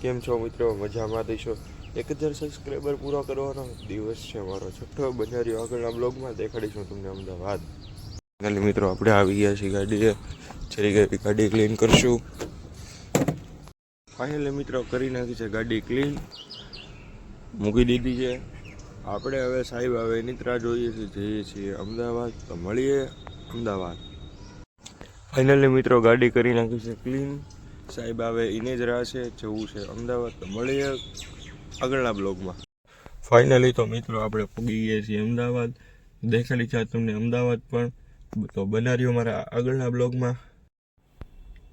કેમ છો મિત્રો? મજામાં દઈશો. 1000 સબસ્ક્રાઈબર પૂરો કરવાનો દિવસ છે મારો છઠ્ઠો. બન્યા આગળના બ્લોગમાં દેખાડીશું તમને અમદાવાદ. ફાઇનલી મિત્રો આપણે આવી ગયા છીએ ગાડીએ. ચડી ગઈ ગાડી ક્લીન કરશું. ફાઇનલી મિત્રો કરી નાખી છે ગાડી ક્લીન, મૂકી દીધી છે. આપણે હવે સાહેબ આવે એની રાહ જોઈએ છીએ, જઈએ છીએ અમદાવાદ. તો મળીએ અમદાવાદ. ફાઇનલી મિત્રો ગાડી કરી નાખી છે ક્લીન, સાહેબ આવે એને જ રાહ છે, જવું છે અમદાવાદ. તો મળીએ આગળના બ્લોગમાં. ફાઇનલી તો મિત્રો આપણે પહોંચી ગયા છીએ અમદાવાદ. દેખાડી છે તમને અમદાવાદ પણ. તો બનાર્યો મારા આગળના બ્લોગમાં.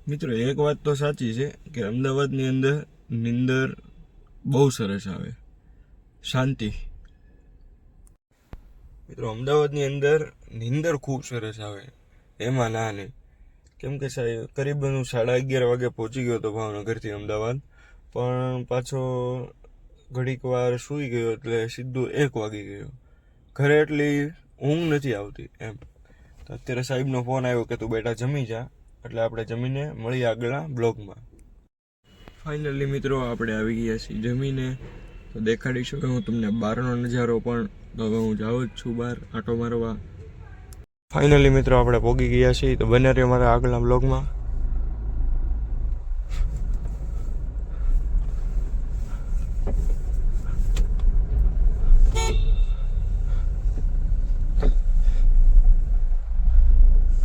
મિત્રો એક વાત તો સાચી છે કે અમદાવાદની અંદર નીંદર બહુ સરસ આવે, શાંતિ. મિત્રો અમદાવાદની અંદર નીંદર ખૂબ સરસ આવે, એમાં ના નહીં. કેમ કે સાહેબ કરીબન 11:30 વાગે પહોંચી ગયો હતો ભાવનગરથી અમદાવાદ, પણ પાછો ઘડીક વાર સૂઈ ગયો એટલે સીધું 1 વાગી ગયો. ઘરે એટલી ઊંઘ નથી આવતી એમ. તો અત્યારે સાહેબનો ફોન આવ્યો કે તું બેટા જમી જા, એટલે આપણે જમીને મળીએ આગળના બ્લોગમાં. ફાઇનલી મિત્રો આપણે આવી ગયા છીએ જમીને. તો દેખાડીશું કે હું તમને બહારનો નજારો પણ. તો હવે હું જાઉં જ છું બહાર આંટો મારવા. ફાઇનલી મિત્રો આપણે પહોંચી ગયા છીએ. તો બને રહ્યો મારા આગળના બ્લોગમાં.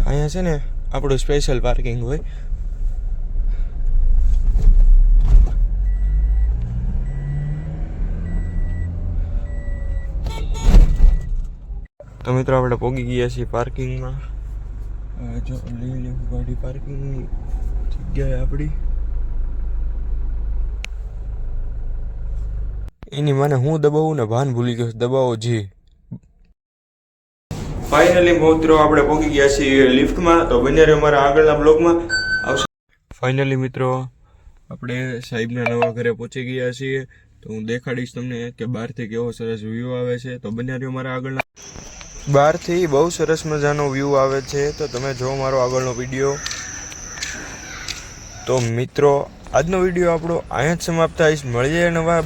અહીંયા છે ને આપણું સ્પેશિયલ પાર્કિંગ હોય. તો મિત્રો આપણે પહોંચી ગયા છીએ પાર્કિંગમાં. જો લઈ લેવું ગાડી પાર્કિંગની જગ્યાએ આપણી. એની મને હું દબાવું ને ભાન ભૂલી ગયો. દબાવો જી. ફાઇનલી મિત્રો આપણે પહોંચી ગયા છીએ લિફ્ટમાં. તો બન્યા રહ્યો મારા આગળના બ્લોગમાં આવશે. ફાઇનલી મિત્રો આપણે સાહેબના નવા ઘરે પહોંચી ગયા છીએ. તો હું દેખાડીશ તમને કે બહારથી કેવો સરસ વ્યૂ આવે છે. તો બન્યા રહ્યો મારા આગળના. બહારથી બહુ સરસ મજાનો વ્યૂ આવે છે. તો તમે જો મારો આગળનો વિડીયો. તો મિત્રો આજનો વિડીયો આપણો અહીંયા જ સમાપ્ત થાય. મળીએ નવા